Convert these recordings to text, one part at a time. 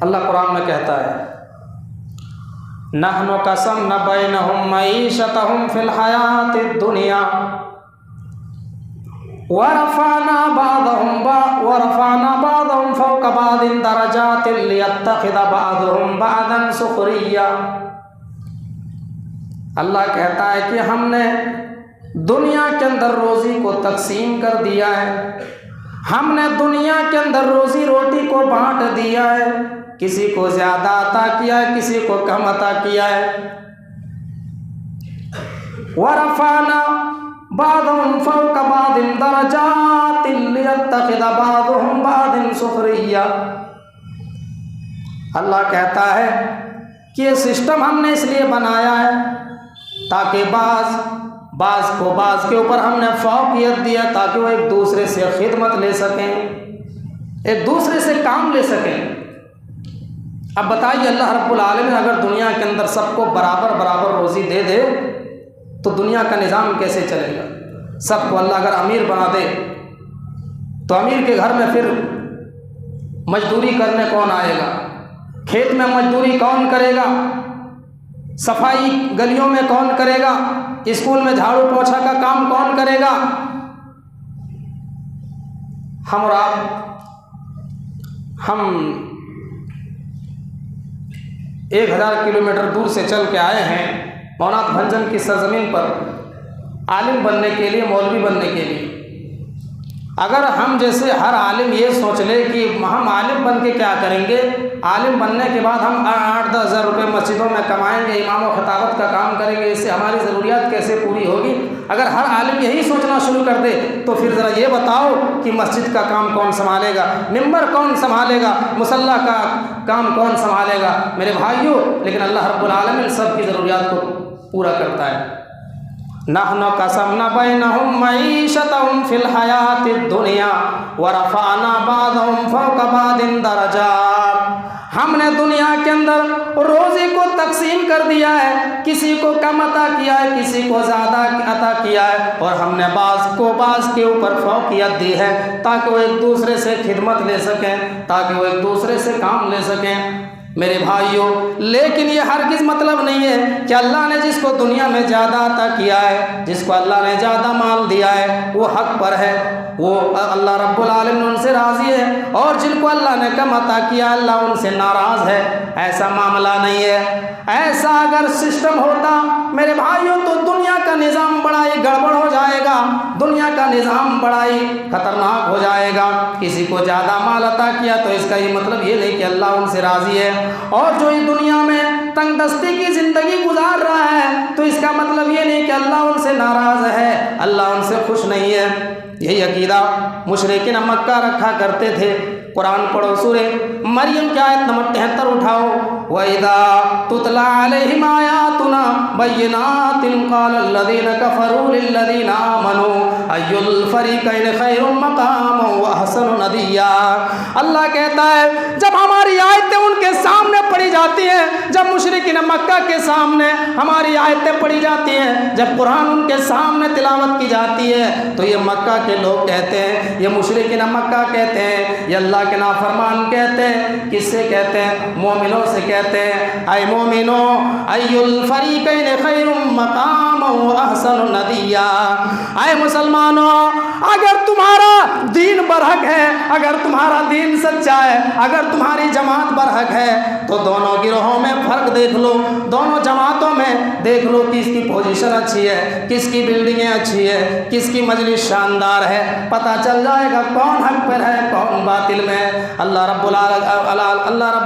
اللہ قرآن میں کہتا ہے نحن قسمنا بینہم معیشتہم فی الحیات الدنیا ورفعنا بعضهم فوق بعض درجات لیتخذ بعضهم بعضا سخریا۔ اللہ کہتا ہے کہ ہم نے دنیا کے اندر روزی کو تقسیم کر دیا ہے، ہم نے دنیا کے اندر روزی روٹی کو بانٹ دیا ہے، کسی کو زیادہ عطا کیا ہے، کسی کو کم عطا کیا ہے۔ ورفعنا بعضهم فوق بعض درجات لیتخذ بعضهم بعضا سخریا۔ اللہ کہتا ہے کہ یہ سسٹم ہم نے اس لیے بنایا ہے تاکہ بعض کو بعض کے اوپر ہم نے فوقیت دیا تاکہ وہ ایک دوسرے سے خدمت لے سکیں، ایک دوسرے سے کام لے سکیں۔ اب بتائیے اللہ رب العالمین اگر دنیا کے اندر سب کو برابر روزی دے دے تو دنیا کا نظام کیسے چلے گا؟ سب کو اللہ اگر امیر بنا دے تو امیر کے گھر میں پھر مزدوری کرنے کون آئے گا؟ کھیت میں مزدوری کون کرے گا؟ صفائی گلیوں میں کون کرے گا؟ اسکول میں جھاڑو پوچھا کا کام کون کرے گا؟ ہم اور آپ 1000 کلومیٹر دور سے چل کے آئے ہیں بھونات بھنجن کی سرزمین پر عالم بننے کے لیے، مولوی بننے کے لیے۔ اگر ہم جیسے ہر عالم یہ سوچ لے کہ ہم عالم بن کے کیا کریں گے، عالم بننے کے بعد ہم 8-10 ہزار روپے مسجدوں میں کمائیں گے، امام و خطابت کا کام کریں گے، اس سے ہماری ضروریات کیسے پوری ہوگی؟ اگر ہر عالم یہی سوچنا شروع کر دے تو پھر ذرا یہ بتاؤ کہ مسجد کا کام کون سنبھالے گا، ممبر کون سنبھالے گا، مصلی کا کام کون سنبھالے گا؟ میرے بھائیوں، لیکن اللہ رب العالمین سب کی ضروریات کو پورا کرتا ہے۔ نحن قسمنا بینہم معیشتہم فی الحیات الدنیا ورفعنا بعضهم فوق بعض درجات۔ ہم نے دنیا کے اندر روزی کو تقسیم کر دیا ہے، کسی کو کم عطا کیا ہے، کسی کو زیادہ عطا کیا ہے، اور ہم نے بعض کو بعض کے اوپر فوقیت دی ہے تاکہ وہ ایک دوسرے سے خدمت لے سکیں، تاکہ وہ ایک دوسرے سے کام لے سکیں۔ میرے بھائیوں، لیکن یہ ہرگز مطلب نہیں ہے کہ اللہ نے جس کو دنیا میں زیادہ عطا کیا ہے، جس کو اللہ نے زیادہ مال دیا ہے، وہ حق پر ہے، وہ اللہ رب العالمین ان سے راضی ہے، اور جن کو اللہ نے کم عطا کیا اللہ ان سے ناراض ہے۔ ایسا معاملہ نہیں ہے۔ ایسا اگر سسٹم ہوتا میرے بھائیوں تو دنیا کا نظام بڑا ہی گڑبڑ ہو جائے گا، دنیا کا نظام بڑا ہی خطرناک ہو جائے گا۔ کسی کو زیادہ مال عطا کیا تو اس کا یہ مطلب یہ نہیں کہ اللہ ان سے راضی ہے، اور جو اس دنیا میں تنگ دستی کی زندگی گزار رہا ہے تو اس کا مطلب یہ نہیں کہ اللہ ان سے ناراض ہے، اللہ ان سے خوش نہیں ہے۔ یہی عقیدہ مشرکین مکہ رکھا کرتے تھے۔ قرآن پڑھو، سورہ مریم کی آیت نمبر 73 اٹھاؤ۔ وَإِذَا تُتْلَى عَلَيْهِمْ آيَاتُنَا بَيِّنَاتٍ قَالَ الَّذِينَ كَفَرُوا لِلَّذِينَ آمَنُوا أَيُّ الْفَرِيقَيْنِ خَيْرٌ مَقَامًا وَأَحْسَنُ نَدِيًّا۔ اللہ کہتا ہے جب ہماری آیتیں ان کے سامنے پڑھی جاتی ہیں، جب مشرکین مکہ کے سامنے ہماری آیتیں پڑھی جاتی ہیں، جب قرآن ان کے سامنے تلاوت کی جاتی ہے تو یہ مکہ کے لوگ کہتے ہیں، یہ مشرکین مکہ کہتے ہیں، یہ اللہ کے نافرمان کہتے ہیں۔ کس سے کہتے ہیں؟ مومنوں سے کہتے ہیں، اے مومنوں ای الفریقین خیر مقاما واحسن ندیا۔ اے مسلمانوں، اگر تمہارا دین برحق ہے، اگر تمہارا دین سچا ہے، اگر تمہاری جماعت برحق ہے تو دونوں گروہوں میں فرق دیکھ لو، دونوں جماعتوں میں دیکھ لو کس کی پوزیشن اچھی ہے، کس کی بلڈنگیں اچھی ہے، کس کی مجلس شاندار ہے، پتہ چل جائے گا کون حق پر ہے کون باطل میں۔ اللہ رب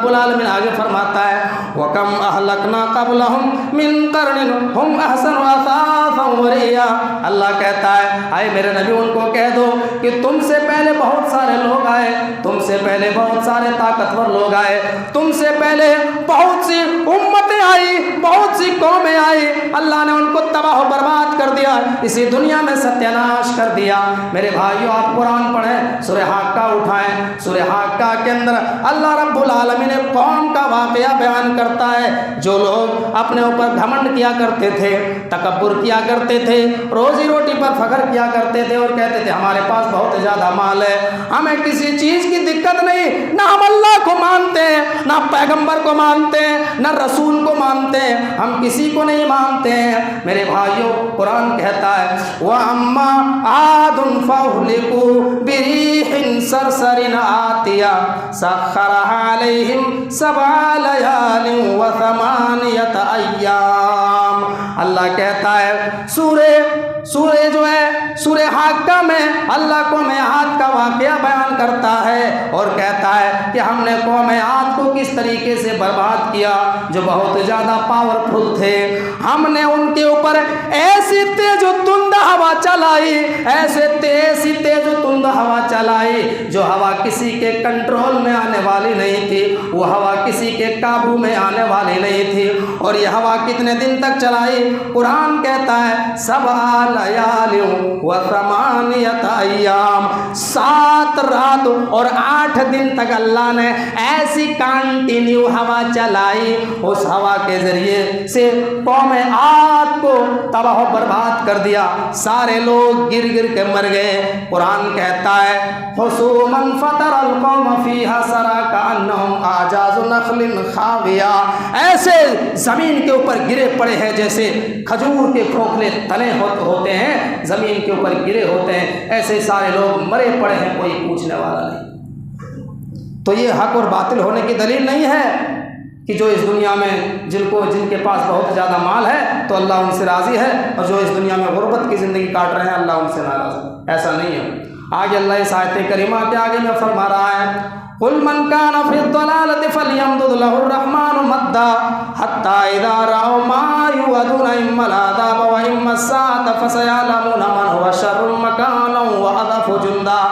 العالمین آگے فرماتا ہے وَكَمْ أَهْلَكْنَا قَبْلَهُمْ مِنْ قَرْنٍ هُمْ أَحْسَنُ أَثَاثًا وَرِئْيًا۔ اللہ کہتا ہے اے میرے نبی ان کو کہہ دو کہ تم سے پہلے بہت سارے لوگ آئے، تم سے پہلے بہت سارے طاقتور لوگ آئے، تم سے پہلے بہت سی امتیں آئی، بہت سی قومیں آئی، اللہ نے ان کو تباہ و برباد کر دیا، اسی دنیا میں ستیہ ناش کر دیا۔ میرے بھائیوں، آپ قرآن پڑھیں، سورہ حاقہ اٹھائیں، سورہ حاقہ کے اندر اللہ رب العالمین نے قوم کا واقعہ بیان کرتا ہے جو لوگ اپنے اوپر گھمنڈ کیا کرتے تھے، تکبر کیا کرتے تھے، روزی روٹی پر فخر کیا کرتے تھے اور کہتے تھے ہمارے پاس بہت زیادہ مال ہے، ہمیں کسی چیز کی دقت نہیں، نہ ہم اللہ کو مانتے ہیں، نہ نہ پیغمبر کو مانتے ہیں نہ رسول کو مانتے ہیں, ہم کسی کو نہیں مانتے ہیں. میرے بھائیوں, قرآن کہتا ہے وَأَمَّا عَادٌ فَأُهْلِكُوا بِرِيحٍ صَرْصَرٍ عَاتِيَةٍ سَخَّرَهَا عَلَيْهِمْ 7 لَيَالٍ و8 أَيَّامٍ. اللہ کہتا ہے سورہ جو ہے سورہ حاقہ میں اللہ قوم عاد کا واقعہ بیان کرتا ہے اور کہتا ہے کہ ہم نے قوم عاد کو کس طریقے سے برباد کیا, جو بہت زیادہ پاورفل تھے. ہم نے ان کے اوپر ایسی تیز و تند ہوا چلائی, ایسے ایسی تیز و تند ہوا چلائی جو ہوا کسی کے کنٹرول میں آنے والی نہیں تھی, وہ ہوا کسی کے قابو میں آنے والی نہیں تھی. اور یہ ہوا کتنے دن تک چلائی؟ قرآن کہتا ہے 7 لیال و 8 ایام, 7 رات اور 8 دن تک اللہ نے ایسی کانٹینیو ہوا چلائی. اس ہوا کے ذریعے سے قوم عاد کو تباہ و برباد کر دیا, سارے لوگ گر گر کے مر گئے. قرآن کہتا ہے حصوماً فطر القوم فیہا سرا کانہم اعجاز نخل خاویہ, ایسے زمین کے اوپر گرے پڑے ہیں جیسے کھجور کے کھوکھلے تنے ہوتے ہیں, زمین کے اوپر گرے ہوتے ہیں, ایسے سارے لوگ مرے پڑے ہیں, کوئی پوچھنے والا نہیں. تو یہ حق اور باطل ہونے کی دلیل نہیں ہے کہ جو اس دنیا میں جن کے پاس بہت زیادہ مال ہے تو اللہ ان سے راضی ہے, اور جو اس دنیا میں غربت کی زندگی کاٹ رہے ہیں اللہ ان سے ناراض ہے. ایسا نہیں ہے. آگے اللہ اس آیت کریمہ کے آگے میں فرما رہا ہے قُلْ مَنْ كَانَ فِي الضَّلَالَةِ فَلْيَمْدُدْ لَهُ الرَّحْمَنُ مَدًّا حَتَّى إِذَا رَأَوْا مَا يُوعَدُونَ إِمَّا الْعَذَابَ وَإِمَّا السَّاعَةَ فَسَيَعْلَمُونَ مَنْ هُوَ شَرٌّ مَّكَانًا وَأَضْعَفُ جُنْدًا.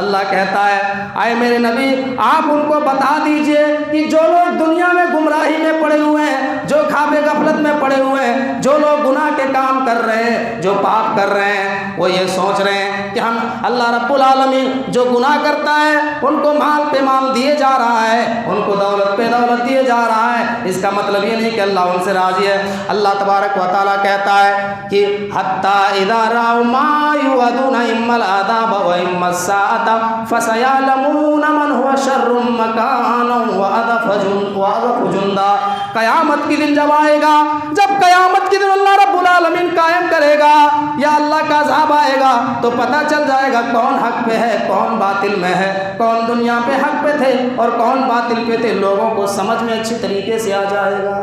اللہ کہتا ہے اے میرے نبی, آپ ان کو بتا دیجئے کہ جو لوگ دنیا میں گمراہی میں پڑے ہوئے ہیں, جو خواب غفلت میں پڑے ہوئے ہیں, جو لوگ گناہ کے کام کر رہے ہیں, جو پاپ کر رہے ہیں, وہ یہ سوچ رہے ہیں کہ ہم اللہ رب العالمین جو گناہ کرتا ہے ان کو مال پہ مال دیے جا رہا ہے, ان کو دولت پہ دولت دیے جا رہا ہے. اس کا مطلب یہ نہیں کہ اللہ ان سے راضی ہے. اللہ تبارک و تعالیٰ کہتا ہے کہ حتی اذا رأوا ما یوعدون اما العذاب و اما الساعة فسیعلمون من هو شر مکانا واضعف جندا. قیامت کی دن جب آئے گا, جب قیامت کی دن اللہ رب العالمین قائم کرے گا یا اللہ کا عذاب آئے گا, تو پتہ چل جائے گا کون حق پہ ہے کون باطل میں ہے, کون دنیا پہ حق پہ تھے اور کون باطل پہ تھے. لوگوں کو سمجھ میں اچھی طریقے سے آ جائے گا.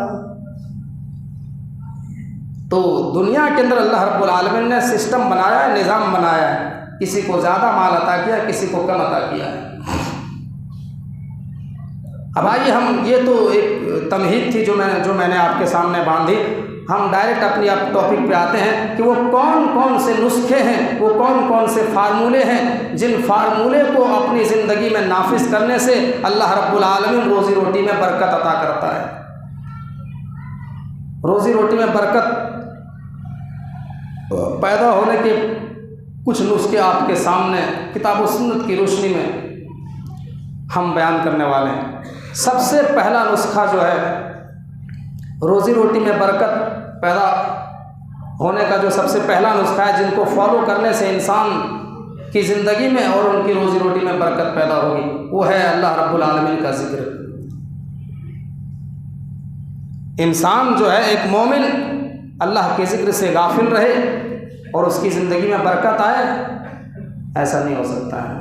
تو دنیا کے اندر اللہ رب العالمین نے سسٹم بنایا ہے, نظام بنایا ہے, کسی کو زیادہ مال عطا کیا, کسی کو کم عطا کیا ہے. اب آئیے ہم, یہ تو ایک تمہید تھی جو میں نے آپ کے سامنے باندھی. ہم ڈائریکٹ اپنی ٹاپک پہ آتے ہیں کہ وہ کون کون سے نسخے ہیں, وہ کون کون سے فارمولے ہیں جن فارمولے کو اپنی زندگی میں نافذ کرنے سے اللہ رب العالمین روزی روٹی میں برکت عطا کرتا ہے. روزی روٹی میں برکت پیدا ہونے کے کچھ نسخے آپ کے سامنے کتاب و سنت کی روشنی میں ہم بیان کرنے والے ہیں. سب سے پہلا نسخہ جو ہے روزی روٹی میں برکت پیدا ہونے کا, جو سب سے پہلا نسخہ ہے جن کو فالو کرنے سے انسان کی زندگی میں اور ان کی روزی روٹی میں برکت پیدا ہوگی, وہ ہے اللہ رب العالمین کا ذکر. انسان جو ہے ایک مومن اللہ کے ذکر سے غافل رہے اور اس کی زندگی میں برکت آئے, ایسا نہیں ہو سکتا ہے.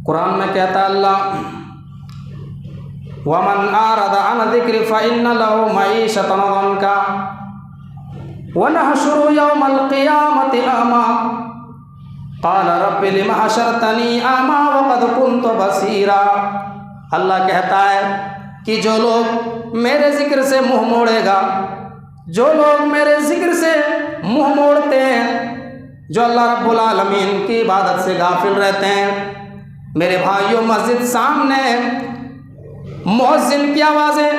قرآن میں کہتا ہے اللہ وَمَنْ أَعْرَضَ عَنْ ذِكْرِي فَإِنَّ لَهُ مَعِيشَةً ضَنكًا وَنَحْشُرُهُ يَوْمَ الْقِيَامَةِ أَعْمَى قَالَ رَبِّ لِمَ حَشَرْتَنِي أَعْمَى وَقَدْ كُنْتُ بَصِيرًا. اللہ کہتا ہے کہ جو لوگ میرے ذکر سے منہ موڑے گا, جو لوگ میرے ذکر سے منہ موڑتے ہیں, جو اللہ رب العالمین کی عبادت سے غافل رہتے ہیں. میرے بھائیوں, مسجد سامنے مؤذن کی آوازیں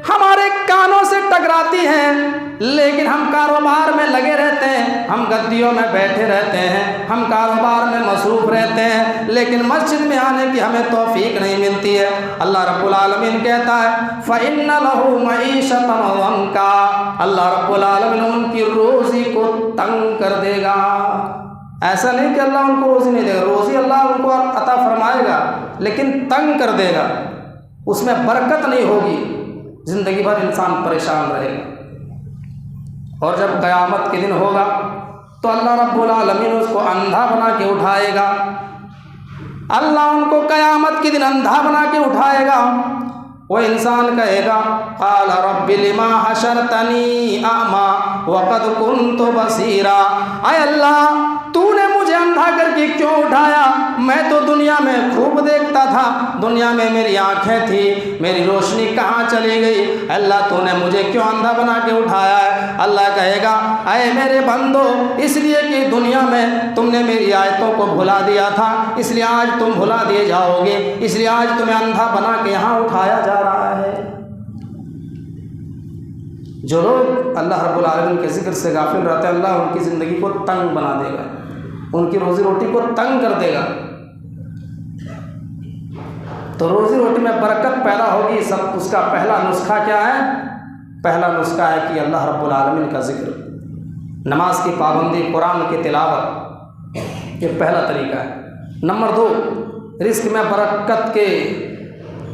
ہمارے کانوں سے ٹکراتی ہیں, لیکن ہم کاروبار میں لگے رہتے ہیں, ہم گدیوں میں بیٹھے رہتے ہیں, ہم کاروبار میں مصروف رہتے ہیں, لیکن مسجد میں آنے کی ہمیں توفیق نہیں ملتی ہے. اللہ رب العالمین کہتا ہے فَإِنَّ لَهُ مَعِيشَةً ضَنكًا, اللہ رب العالمین ان کی روزی کو تنگ کر دے گا. ایسا نہیں کہ اللہ ان کو روزی نہیں دے گا, روزی اللہ ان کو عطا فرمائے گا, لیکن تنگ کر دے گا، اس میں برکت نہیں ہوگی، زندگی بھر انسان پریشان رہے گا۔ اور جب قیامت کے دن ہوگا تو اللہ رب العالمین اس کو اندھا بنا کے اٹھائے گا، اللہ ان کو قیامت کے دن اندھا بنا کے اٹھائے گا۔ وہ انسان کہے گا قال رب لما حشرتنی اعمی وقد کنت بصیرا، اے اللہ تو نے مجھے اندھا کر کے کیوں اٹھایا؟ میں تو دنیا میں خوب دیکھتا تھا، دنیا میں میری آنکھیں تھی، میری روشنی کہاں چلی گئی؟ اللہ تو نے مجھے کیوں اندھا بنا کے اٹھایا ہے؟ اللہ کہے گا اے میرے بندو، اس لیے کہ دنیا میں تم نے میری آیتوں کو بھلا دیا تھا، اس لیے آج تم بھلا دیے جاؤ گے، اس لیے آج تمہیں اندھا بنا کے یہاں اٹھایا جا رہا ہے۔ جو لوگ اللہ رب العالمین کے ذکر سے غافل رہتے ہیں، اللہ ان کی زندگی کو تنگ بنا دے گا، ان کی روزی روٹی کو تنگ کر دے گا۔ تو روزی روٹی میں برکت پیدا ہوگی، سب اس کا پہلا نسخہ کیا ہے؟ پہلا نسخہ ہے کہ اللہ رب العالمین کا ذکر، نماز کی پابندی، قرآن کی تلاوت، یہ پہلا طریقہ ہے۔ نمبر 2، رزق میں برکت کے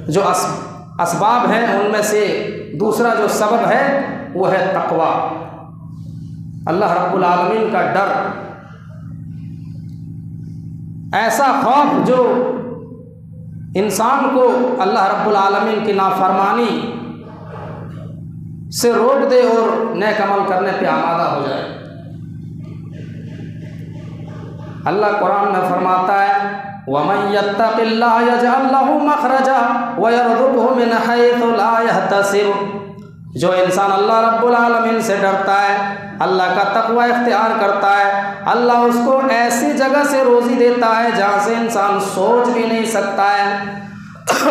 جو اسباب ہیں ان میں سے دوسرا جو سبب ہے وہ ہے تقویٰ، اللہ رب العالمین کا ڈر، ایسا خوف جو انسان کو اللہ رب العالمین کی نافرمانی سے روک دے اور نیک عمل کرنے پہ آمادہ ہو جائے۔ اللہ قرآن میں فرماتا ہے وَمَن يَتَّقِ اللَّهَ يَجْعَل لَّهُ مَخْرَجًا وَيَرْزُقْهُ مِنْ حَيْثُ لَا يَحْتَسِبُ، جو انسان اللہ رب العالمین سے ڈرتا ہے، اللہ کا تقوی اختیار کرتا ہے، اللہ اس کو ایسی جگہ سے روزی دیتا ہے جہاں سے انسان سوچ بھی نہیں سکتا ہے۔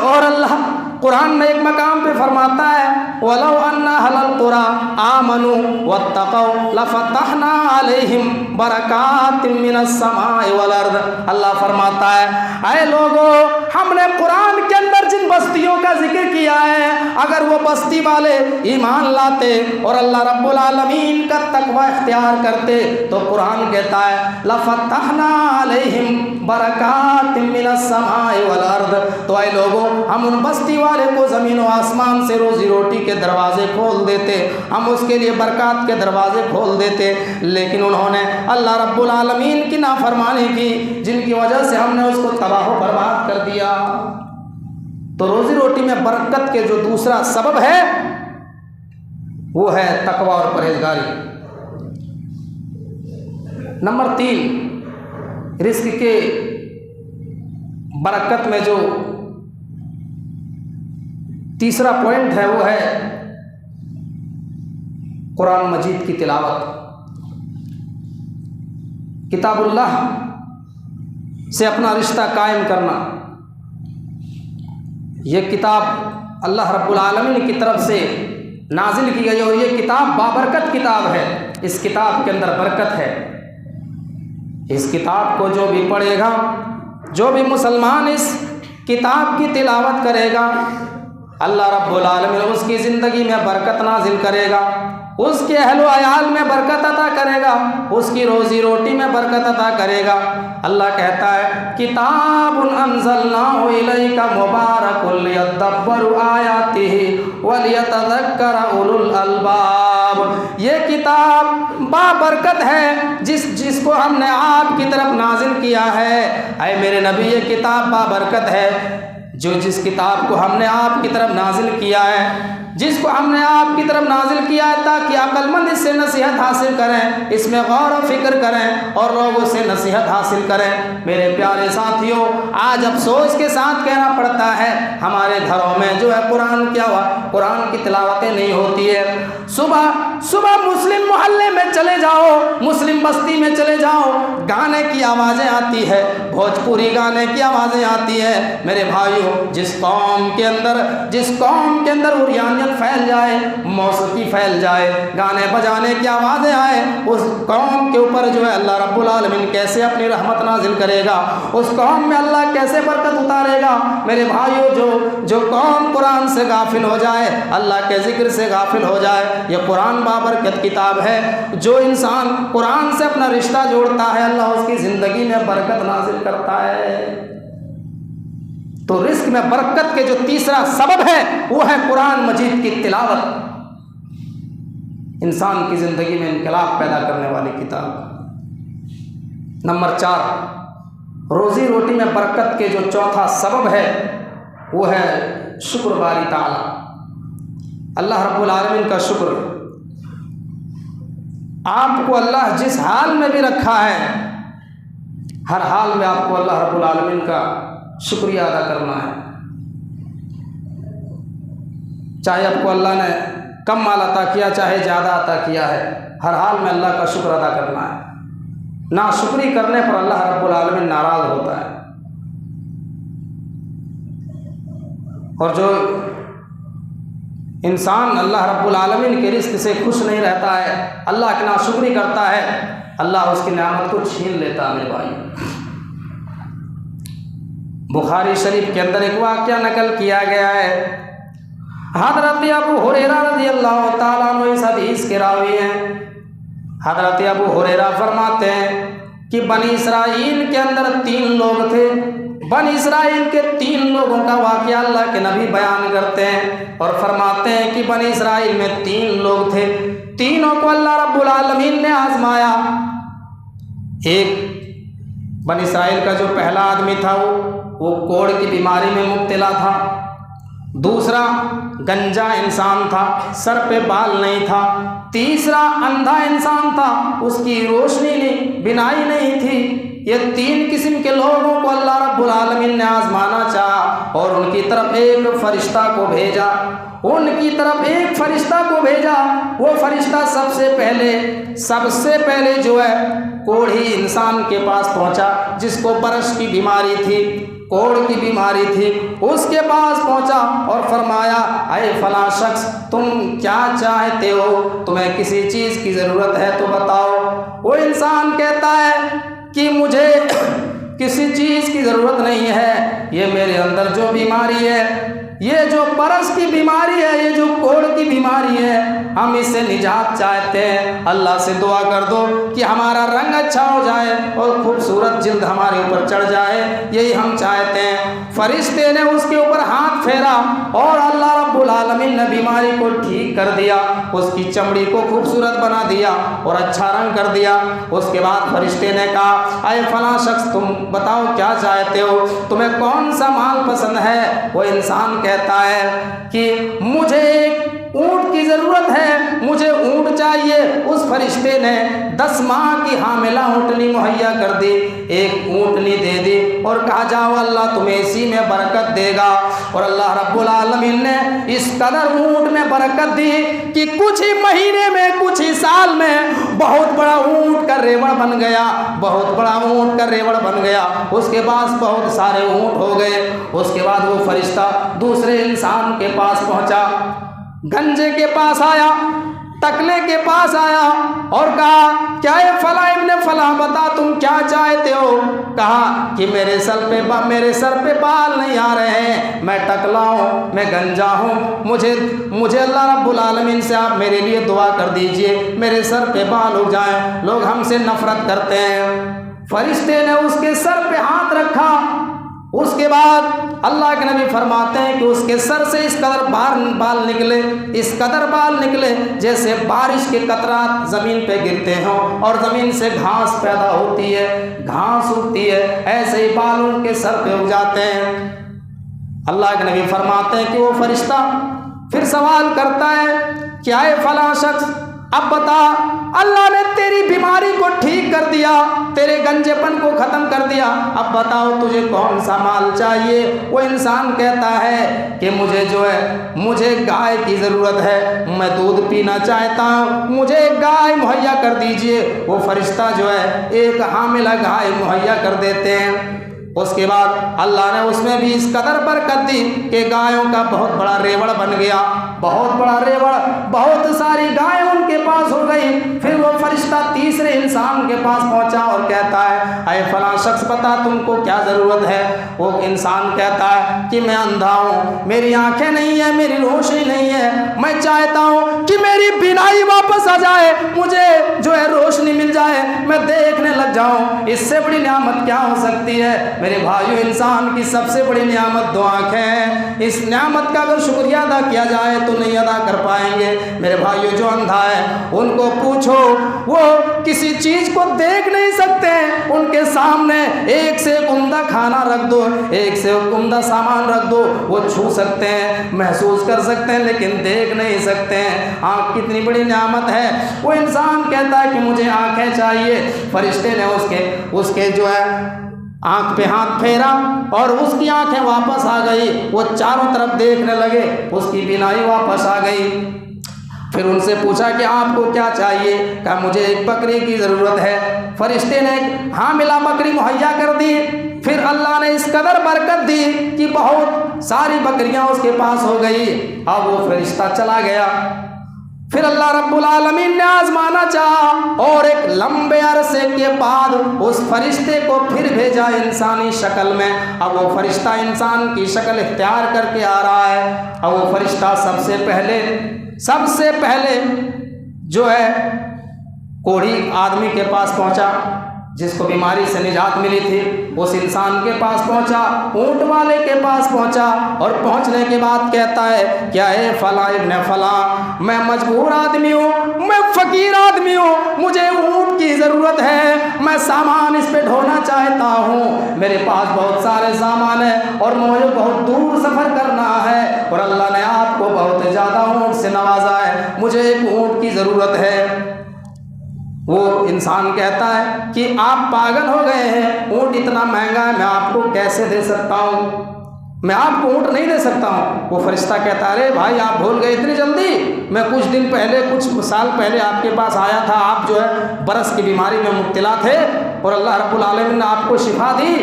اور اللہ قرآن میں ایک مقام پہ فرماتا ہے وَلَوْ أَنَّ أَهْلَ الْقُرَىٰ آمَنُوا وَاتَّقَوْا لَفَتَحْنَا عَلَيْهِمْ بَرَكَاتٍ مِّنَ السَّمَاءِ وَالْأَرْضِ، اللہ فرماتا ہے اے لوگو، ہم نے قرآن کے اندر جن بستیوں کا ذکر کیا ہے، اگر وہ بستی والے ایمان لاتے اور اللہ رب العالمین کا تقوی اختیار کرتے تو قرآن کہتا ہے لَفَتَحْنَا عَلَيْهِمْ بَرَكَاتٍ مِّنَ السَّمَاءِ وَالْأَرْضِ، تو اے لوگو ہم ان بستی والے کو زمین و آسمان سے روزی روٹی کے دروازے کھول دیتے، ہم اس کے لیے برکات کے دروازے کھول دیتے، لیکن انہوں نے اللہ رب العالمین کی نافرمانی کی، جن کی وجہ سے ہم نے اس کو تباہ و برباد کر دیا۔ تو روزی روٹی میں برکت کے جو دوسرا سبب ہے وہ ہے تقوی اور پرہیزگاری۔ نمبر 3، رزق کے برکت میں جو تیسرا پوائنٹ ہے وہ ہے قرآن مجید کی تلاوت، کتاب اللہ سے اپنا رشتہ قائم کرنا۔ یہ کتاب اللہ رب العالمین کی طرف سے نازل کی گئی اور یہ کتاب بابرکت کتاب ہے، اس کتاب کے اندر برکت ہے۔ اس کتاب کو جو بھی پڑھے گا، جو بھی مسلمان اس کتاب کی تلاوت کرے گا، اللہ رب العالمین اس کی زندگی میں برکت نازل کرے گا، اس کے اہل و عیال میں برکت عطا کرے گا، اس کی روزی روٹی میں برکت عطا کرے گا۔ اللہ کہتا ہے کتاب انزلناہ الیک مبارک لیدبروا آیاتہ ولیتذکر اولو الالباب، یہ کتاب بابرکت ہے جس کو ہم نے آپ کی طرف نازل کیا ہے۔ اے میرے نبی، یہ کتاب بابرکت ہے جس کتاب کو ہم نے آپ کی طرف نازل کیا ہے، جس کو ہم نے آپ کی طرف نازل کیا ہے تاکہ عقل مند اس سے نصیحت حاصل کریں، اس میں غور و فکر کریں اور لوگوں سے نصیحت حاصل کریں۔ میرے پیارے ساتھیوں، آج افسوس کے ساتھ کہنا پڑتا ہے ہمارے گھروں میں جو ہے قرآن کی تلاوتیں نہیں ہوتی ہے۔ صبح مسلم محلے میں چلے جاؤ، مسلم بستی میں چلے جاؤ، گانے کی آوازیں آتی ہے، بھوجپوری گانے کی آوازیں آتی ہے۔ میرے بھائیوں، جس قوم کے اندر عریانیت پھیل جائے، موسیقی پھیل جائے، گانے بجانے کی آوازیں آئے، اس قوم کے اوپر جو ہے اللہ رب العالمین کیسے اپنی رحمت نازل کرے گا، اس قوم میں اللہ کیسے برکت اتارے گا۔ میرے بھائیوں، جو قوم قرآن سے غافل ہو جائے، اللہ کے ذکر سے غافل ہو جائے، یہ قرآن بابرکت کتاب ہے۔ جو انسان قرآن سے اپنا رشتہ جوڑتا ہے، اللہ اس کی زندگی میں برکت نازل کرتا ہے۔ تو رزق میں برکت کے جو تیسرا سبب ہے وہ ہے قرآن مجید کی تلاوت، انسان کی زندگی میں انقلاب پیدا کرنے والی کتاب۔ نمبر 4، روزی روٹی میں برکت کے جو چوتھا سبب ہے وہ ہے شکر باری تعالیٰ، اللہ رب العالمین کا شکر۔ آپ کو اللہ جس حال میں بھی رکھا ہے، ہر حال میں آپ کو اللہ رب العالمین کا شکریہ ادا کرنا ہے، چاہے آپ کو اللہ نے کم مال عطا کیا چاہے زیادہ عطا کیا ہے، ہر حال میں اللہ کا شکر ادا کرنا ہے۔ ناشکری کرنے پر اللہ رب العالمین ناراض ہوتا ہے، اور جو انسان اللہ رب العالمین کے رزق سے خوش نہیں رہتا ہے، اللہ کی ناشکری کرتا ہے، اللہ اس کی نعمت کو چھین لیتا ہے۔ میرے بھائی، بخاری شریف کے اندر ایک واقعہ نقل کیا گیا ہے، حضرت ابو ہریرہ رضی اللہ تعالیٰ عنہ اس حدیث کے راوی ہیں۔ حضرت ابو ہریرہ فرماتے ہیں کہ بنی اسرائیل کے اندر 3 لوگ تھے، بنی اسرائیل کے 3 لوگوں کا واقعہ اللہ کے نبی بیان کرتے ہیں اور فرماتے ہیں کہ بنی اسرائیل میں 3 لوگ تھے، تینوں کو اللہ رب العالمین نے آزمایا۔ ایک بنی اسرائیل کا جو پہلا آدمی تھا وہ کوڑ کی بیماری میں مبتلا تھا، دوسرا گنجا انسان تھا، سر پہ بال نہیں تھا، تیسرا اندھا انسان تھا، اس کی روشنی نہیں، بینائی نہیں تھی۔ یہ 3 قسم کے لوگوں کو اللہ رب العالمین نے آزمانا چاہا اور ان کی طرف ایک فرشتہ کو بھیجا، وہ فرشتہ سب سے پہلے جو ہے کوڑھی انسان کے پاس پہنچا، جس کو برش کی بیماری تھی، کوڑ کی بیماری تھی، اس کے پاس پہنچا اور فرمایا، اے فلاں شخص، تم کیا چاہتے ہو؟ تمہیں کسی چیز کی ضرورت ہے تو بتاؤ۔ وہ انسان کہتا ہے کہ مجھے کسی چیز کی ضرورت نہیں ہے، یہ میرے اندر جو بیماری ہے، یہ جو برس کی بیماری ہے، یہ جو کوڑ کی بیماری ہے، ہم اس سے نجات چاہتے ہیں، اللہ سے دعا کر دو کہ ہمارا رنگ اچھا ہو جائے اور خوبصورت جلد ہمارے اوپر چڑھ جائے، یہی ہم چاہتے ہیں۔ فرشتے نے اس کے اوپر ہاتھ پھیرا اور اللہ رب العالمین نے بیماری کو ٹھیک کر دیا، اس کی چمڑی کو خوبصورت بنا دیا اور اچھا رنگ کر دیا۔ اس کے بعد فرشتے نے کہا، اے فلاں شخص، تم بتاؤ کیا چاہتے ہو، تمہیں کون سا مال پسند ہے؟ وہ انسان کہتا ہے کہ مجھے ایک اونٹ کی ضرورت ہے، مجھے اونٹ چاہیے۔ اس فرشتے نے 10 ماہ کی حاملہ اونٹنی مہیا کر دی، ایک اونٹنی دے دی اور کہا، جاؤ اللہ تمہیں اسی میں برکت دے گا۔ اور اللہ رب العالمین نے اس قدر اونٹ میں برکت دی کہ کچھ ہی مہینے میں، کچھ ہی سال میں بہت بڑا اونٹ کا ریوڑ بن گیا، بہت بڑا اونٹ کا ریوڑ بن گیا، اس کے پاس بہت سارے اونٹ ہو گئے۔ اس کے بعد وہ فرشتہ دوسرے انسان کے پاس پہنچا، گنجے کے پاس آیا، ٹکلے کے پاس آیا اور کہا، کیا اے فلاں ابن فلاں، بتا تم کیا چاہتے ہو؟ کہا کہ میرے سر پہ بال نہیں آ رہے ہیں، میں ٹکلا ہوں، میں گنجا ہوں، مجھے اللہ رب العالمین سے آپ میرے لیے دعا کر دیجئے، میرے سر پہ بال ہو جائیں، لوگ ہم سے نفرت کرتے ہیں۔ فرشتے نے اس کے سر پہ ہاتھ رکھا، اس کے بعد اللہ کے نبی فرماتے ہیں کہ اس کے سر سے اس قدر بال نکلے جیسے بارش کے قطرات زمین پہ گرتے ہوں اور زمین سے گھاس پیدا ہوتی ہے، گھاس اگتی ہے، ایسے ہی بال ان کے سر پہ اگ جاتے ہیں۔ اللہ کے نبی فرماتے ہیں کہ وہ فرشتہ پھر سوال کرتا ہے، کیا اے فلاں شخص، اب بتا، اللہ نے تیری بیماری کو ٹھیک کر دیا، تیرے گنجے پن کو ختم کر دیا، اب بتاؤ تجھے کون سا مال چاہیے؟ وہ انسان کہتا ہے کہ مجھے گائے کی ضرورت ہے، میں دودھ پینا چاہتا ہوں، مجھے گائے مہیا کر دیجئے۔ وہ فرشتہ جو ہے ایک حاملہ گائے مہیا کر دیتے ہیں۔ اس کے بعد اللہ نے اس میں بھی اس قدر برکت دی کہ گایوں کا بہت بڑا ریوڑ بن گیا، بہت بڑا ریوڑ، بہت ساری گائیں ان کے کے پاس ہو گئی۔ پھر وہ فرشتہ تیسرے انسان کے پاس پہنچا اور کہتا ہے اے فلاں شخص بتا تم کو کیا ضرورت ہے؟ وہ انسان کہتا ہے کہ میں اندھا ہوں، میری آنکھیں نہیں ہیں، میری روشنی نہیں ہے، میں چاہتا ہوں کہ میری بینائی واپس آ جائے، مجھے جو ہے روشنی مل جائے، میں دیکھنے لگ جاؤں۔ اس سے بڑی نعمت کیا ہو سکتی ہے؟ میرے بھائیو، انسان کی سب سے بڑی نعمت دو آنکھیں ہیں۔ اس نعمت کا اگر شکریہ ادا کیا جائے تو نہیں ادا کر پائیں گے۔ میرے بھائیو، جو اندھا ہے ان کو پوچھو، وہ کسی چیز کو دیکھ نہیں سکتے، ان کے سامنے ایک سے ایک عمدہ کھانا رکھ دو، ایک سے ایک عمدہ سامان رکھ دو، وہ چھو سکتے ہیں، محسوس کر سکتے ہیں، لیکن دیکھ نہیں سکتے ہیں۔ آنکھ کتنی بڑی نعمت ہے۔ وہ انسان کہتا ہے کہ مجھے آنکھیں چاہیے۔ فرشتے نے اس کے جو ہے آنکھ پہ ہاتھ پھیرا اور اس کی آنکھیں واپس آ گئی۔ وہ چاروں طرف دیکھنے لگے، اس کی بینائی واپس آ گئی۔ پھر ان سے پوچھا کہ آپ کو کیا چاہیے؟ کہا مجھے ایک بکری کی ضرورت ہے۔ فرشتے نے حاملہ بکری مہیا کر دی۔ پھر اللہ نے اس قدر برکت دی کہ بہت ساری بکریاں اس کے پاس ہو گئی۔ اب وہ فرشتہ چلا گیا۔ پھر اللہ رب العالمین نے آزمانا چاہا اور ایک لمبے عرصے کے بعد اس فرشتے کو پھر بھیجا انسانی شکل میں۔ اب وہ فرشتہ انسان کی شکل اختیار کر کے آ رہا ہے۔ اب وہ فرشتہ سب سے پہلے جو ہے کوڑھی آدمی کے پاس پہنچا جس کو بیماری سے نجات ملی تھی، اس انسان کے پاس پہنچا، اونٹ والے کے پاس پہنچا اور پہنچنے کے بعد کہتا ہے کیا ہے فلاں ابن فلاں، میں مجبور آدمی ہوں، میں فقیر آدمی ہوں، مجھے اونٹ کی ضرورت ہے، میں سامان اس پہ ڈھونا چاہتا ہوں، میرے پاس بہت سارے سامان ہیں اور مجھے بہت دور سفر کرنا ہے اور اللہ نے آپ کو بہت زیادہ اونٹ سے نوازا ہے، مجھے ایک اونٹ کی ضرورت ہے۔ وہ انسان کہتا ہے کہ آپ پاگل ہو گئے ہیں، اونٹ اتنا مہنگا ہے، میں آپ کو کیسے دے سکتا ہوں؟ میں آپ کو اونٹ نہیں دے سکتا ہوں۔ وہ فرشتہ کہتا ہے ارے بھائی آپ بھول گئے اتنی جلدی؟ میں کچھ دن پہلے، کچھ سال پہلے آپ کے پاس آیا تھا، آپ جو ہے برس کی بیماری میں مبتلا تھے اور اللہ رب العالمین نے آپ کو شفا دی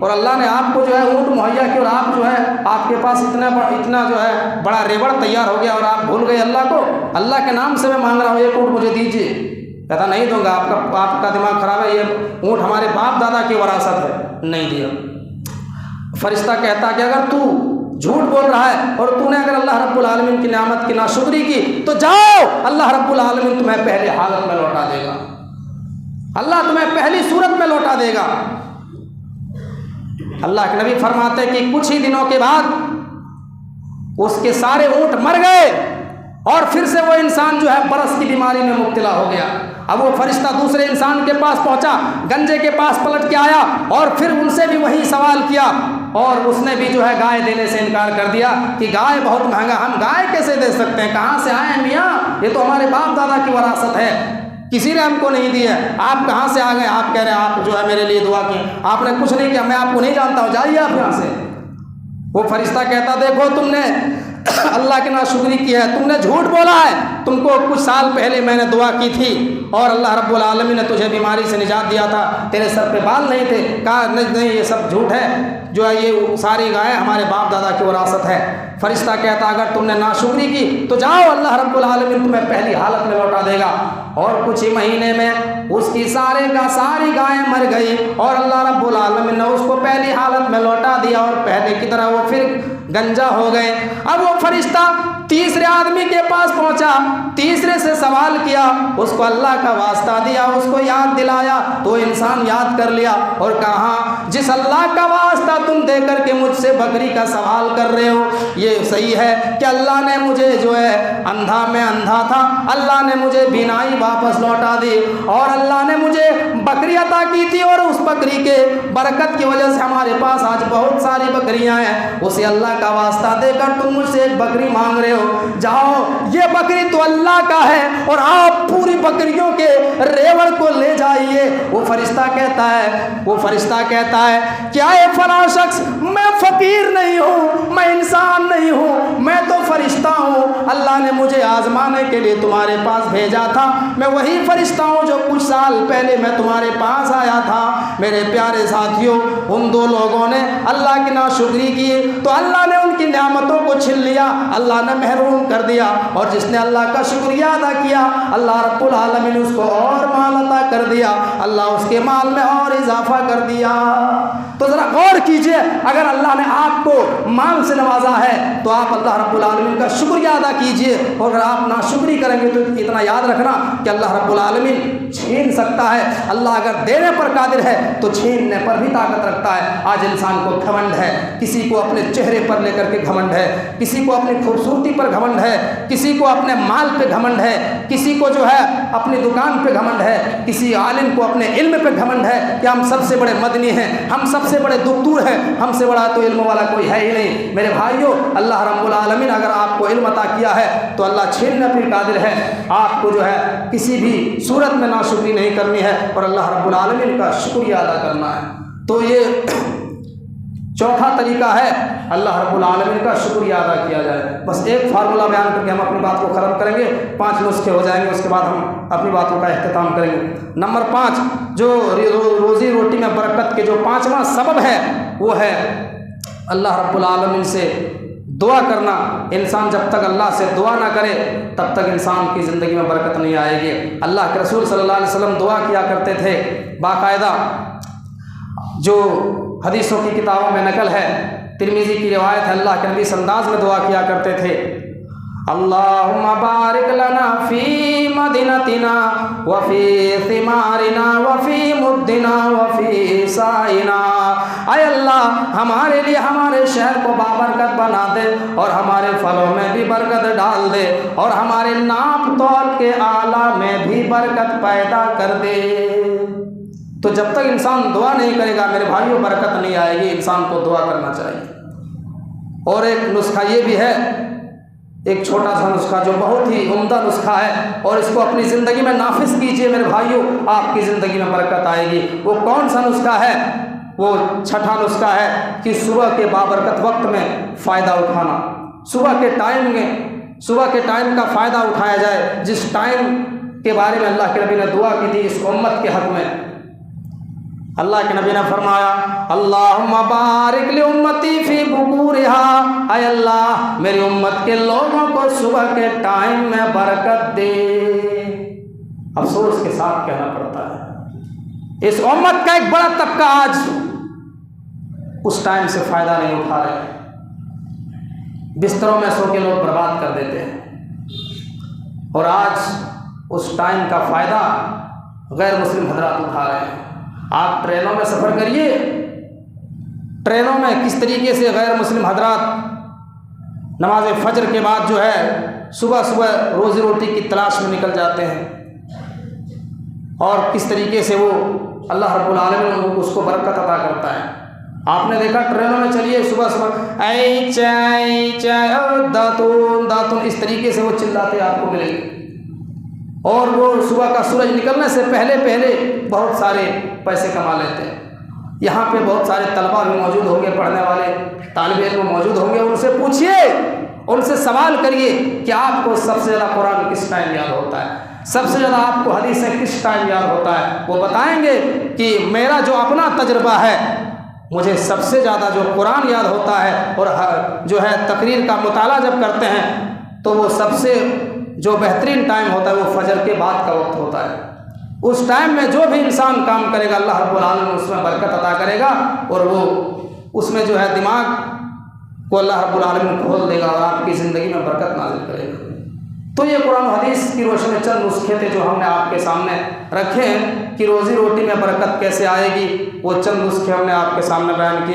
اور اللہ نے آپ کو جو ہے اونٹ مہیا کی، اور آپ جو ہے آپ کے پاس اتنا جو ہے بڑا ریوڑ تیار ہو گیا اور آپ بھول گئے اللہ کو۔ اللہ کے نام سے میں مانگ رہا ہوں ایک اونٹ مجھے دیجیے۔ کہتا نہیں دوں گا، آپ کا دماغ خراب ہے، یہ اونٹ ہمارے باپ دادا کی وراثت ہے، نہیں دیا۔ فرشتہ کہتا کہ اگر تو جھوٹ بول رہا ہے اور تو نے اگر اللہ رب العالمین کی نعمت کی ناشکری کی تو جاؤ، اللہ رب العالمین تمہیں پہلے حالت میں لوٹا دے گا، اللہ تمہیں پہلی صورت میں لوٹا دے گا۔ اللہ کے نبی فرماتے کہ کچھ ہی دنوں کے بعد اس کے سارے اونٹ مر گئے اور پھر سے وہ انسان جو ہے برس کی بیماری میں مبتلا ہو گیا۔ اب وہ فرشتہ دوسرے انسان کے پاس پہنچا، گنجے کے پاس پلٹ کے آیا اور پھر ان سے بھی وہی سوال کیا اور اس نے بھی جو ہے گائے دینے سے انکار کر دیا کہ گائے بہت مہنگا، ہم گائے کیسے دے سکتے ہیں، کہاں سے آئے ہیں میاں، یہ تو ہمارے باپ دادا کی وراثت ہے، کسی نے ہم کو نہیں دی ہے، آپ کہاں سے آ گئے؟ آپ کہہ رہے ہیں آپ جو ہے میرے لیے دعا کی، آپ نے کچھ نہیں کیا، میں آپ کو نہیں جانتا ہوں، جائیے آپ یہاں سے۔ وہ فرشتہ کہتا دیکھو تم نے اللہ کی ناشکری کی ہے، تم نے جھوٹ بولا ہے، تم کو کچھ سال پہلے میں نے دعا کی تھی اور اللہ رب العالمین نے تجھے بیماری سے نجات دیا تھا، تیرے سر پہ بال نہیں تھے، کہا نہیں یہ سب جھوٹ ہے، جو ہے یہ ساری گائے ہمارے باپ دادا کی وراثت ہے۔ فرشتہ کہتا اگر تم نے ناشکری کی تو جاؤ، اللہ رب العالمین تمہیں پہلی حالت میں لوٹا دے گا۔ اور کچھ ہی مہینے میں اس کی ساری گائیں مر گئی اور اللہ رب العالمین نے اس کو پہلی حالت میں لوٹا دیا اور پہلے کی طرح وہ پھر گنجا ہو گئے۔ اب وہ فرشتہ تیسرے آدمی کے پاس پہنچا، تیسرے سے سوال کیا، اس کو اللہ کا واسطہ دیا، اس کو یاد دلایا تو انسان یاد کر لیا اور کہا جس اللہ کا واسطہ تم دے کر کے مجھ سے بکری کا سوال کر رہے ہو، یہ صحیح ہے کہ اللہ نے مجھے جو ہے میں اندھا تھا، اللہ نے مجھے بینائی واپس لوٹا دی اور اللہ نے مجھے بکری عطا کی تھی اور اس بکری کے برکت کی وجہ سے ہمارے پاس آج بہت ساری بکریاں ہیں، اسے اللہ کا واسطہ دے کر تم مجھ سے ایک بکری مانگ رہے ہو، جاؤ یہ بکری تو اللہ کا ہے اور آپ پوری بکریوں کے ریوڑ کو لے جائیے۔ وہ فرشتہ کہتا ہے کیا اے فلاں شخص، میں فقیر نہیں ہوں، میں انسان نہیں ہوں، میں تو فرشتہ ہوں، اللہ نے مجھے آزمانے کے لیے تمہارے پاس بھیجا تھا، میں وہی فرشتہ ہوں جو کچھ سال پہلے میں تمہارے پاس آیا تھا۔ میرے پیارے ساتھیوں، ان دو لوگوں نے اللہ کی ناشکری کی تو اللہ نے ان کی نعمتوں کو چھین لیا اللہ نے محروم کر دیا، اور جس نے اللہ کا شکریہ ادا کیا اللہ رب العالمین اس کو اور مال عطا کر دیا، اللہ اس کے مال میں اور اضافہ کر دیا۔ تو ذرا غور کیجئے، اگر اللہ نے آپ کو مال سے نوازا ہے تو آپ اللہ رب العالمین کا شکریہ ادا کیجئے، اور اگر آپ ناشکری کریں گے تو اتنا یاد رکھنا کہ اللہ رب العالمین چھین سکتا ہے۔ اللہ اگر دینے پر قادر ہے تو چھیننے پر بھی طاقت رکھتا ہے۔ آج انسان کو گھمنڈ ہے، کسی کو اپنے چہرے پر لے کر کے گھمنڈ ہے، کسی کو اپنی خوبصورتی پر گھمنڈ ہے، کسی کو اپنے مال پہ گھمنڈ ہے، کسی کو جو ہے اپنی دکان پہ گھمنڈ ہے، کسی عالم کو اپنے علم پہ گھمنڈ ہے کہ ہم سب سے بڑے مدنی ہیں، ہم سب سے بڑے دکتور ہیں، ہم سے بڑا تو علم والا کوئی ہے ہی نہیں۔ میرے بھائیوں، اللہ رب العالمین اگر آپ کو علم عطا کیا ہے تو اللہ چھیننے پر قادر ہے۔ آپ کو جو ہے کسی بھی صورت میں ناشکری نہیں کرنی ہے اور اللہ رب العالمین کا شکریہ ادا کرنا ہے۔ تو یہ چوتھا طریقہ ہے اللہ رب العالمین کا شکریہ ادا کیا جائے۔ بس ایک فارمولہ بیان کر کے ہم اپنی بات کو ختم کریں گے، 5 نسخے ہو جائیں گے، اس کے بعد ہم اپنی باتوں کا اختتام کریں گے۔ نمبر 5 جو روزی روٹی میں برکت کے جو 5واں سبب ہے وہ ہے اللہ رب العالمین سے دعا کرنا۔ انسان جب تک اللہ سے دعا نہ کرے تب تک انسان کی زندگی میں برکت نہیں آئے گی۔ اللہ کے رسول صلی اللہ علیہ وسلم دعا کیا کرتے تھے باقاعدہ، جو حدیثوں کی کتابوں میں نقل ہے، ترمذی کی روایت ہے، اللہ کے نبی اس انداز میں دعا کیا کرتے تھے: اللہم بارک لنا فی مدینتنا وفی ثمارنا وفی مدنا وفی سائنا۔ اے اللہ ہمارے لیے ہمارے شہر کو بابرکت بنا دے اور ہمارے پھلوں میں بھی برکت ڈال دے اور ہمارے ناپ تول کے آلہ میں بھی برکت پیدا کر دے۔ تو جب تک انسان دعا نہیں کرے گا میرے بھائیوں برکت نہیں آئے گی۔ انسان کو دعا کرنا چاہیے۔ اور ایک نسخہ یہ بھی ہے، ایک چھوٹا سا نسخہ جو بہت ہی عمدہ نسخہ ہے، اور اس کو اپنی زندگی میں نافذ کیجئے میرے بھائیوں، آپ کی زندگی میں برکت آئے گی۔ وہ کون سا نسخہ ہے؟ وہ چھٹا نسخہ ہے کہ صبح کے بابرکت وقت میں فائدہ اٹھانا۔ صبح کے ٹائم کا فائدہ اٹھایا جائے، جس ٹائم کے بارے میں اللہ کے نبی نے دعا کی تھی اس امت کے حق میں۔ اللہ کے نبی نے فرمایا: اللہم بارک لامتی فی بکورہا، اے اللہ میری امت کے لوگوں کو صبح کے ٹائم میں برکت دے۔ افسوس کے ساتھ کہنا پڑتا ہے اس امت کا ایک بڑا طبقہ آج اس ٹائم سے فائدہ نہیں اٹھا رہے، بستروں میں سو کے لوگ برباد کر دیتے ہیں، اور آج اس ٹائم کا فائدہ غیر مسلم حضرات اٹھا رہے ہیں۔ آپ ٹرینوں میں سفر کریے، ٹرینوں میں کس طریقے سے غیر مسلم حضرات نماز فجر کے بعد جو ہے صبح روزی روٹی کی تلاش میں نکل جاتے ہیں، اور کس طریقے سے وہ اللہ رب العالمین اس کو برکت عطا کرتا ہے۔ آپ نے دیکھا ٹرینوں میں چلیے صبح اے چائے چائے داتون اس طریقے سے وہ چلاتے آپ کو ملیں گے، اور وہ صبح کا سورج نکلنے سے پہلے بہت سارے پیسے کما لیتے ہیں۔ یہاں پہ بہت سارے طلبہ بھی موجود ہوں گے، پڑھنے والے طالب علم موجود ہوں گے، ان سے پوچھیے، ان سے سوال کریے کہ آپ کو سب سے زیادہ قرآن کس ٹائم یاد ہوتا ہے، سب سے زیادہ آپ کو حدیثیں کس ٹائم یاد ہوتا ہے۔ وہ بتائیں گے کہ میرا جو اپنا تجربہ ہے، مجھے سب سے زیادہ جو قرآن یاد ہوتا ہے، اور جو ہے تقریر کا مطالعہ جب کرتے ہیں تو وہ سب سے جو بہترین ٹائم ہوتا ہے وہ فجر کے بعد کا وقت ہوتا ہے۔ اس ٹائم میں جو بھی انسان کام کرے گا اللہ رب العالمین اس میں برکت عطا کرے گا، اور وہ اس میں جو ہے دماغ کو اللہ رب العالمین کھول دے گا اور آپ کی زندگی میں برکت نازل کرے گا۔ تو یہ قرآن و حدیث کی روشنی میں چند نسخے تھے جو ہم نے آپ کے سامنے رکھے ہیں کہ روزی روٹی میں برکت کیسے آئے گی، وہ چند نسخے ہم نے آپ کے سامنے بیان کیے۔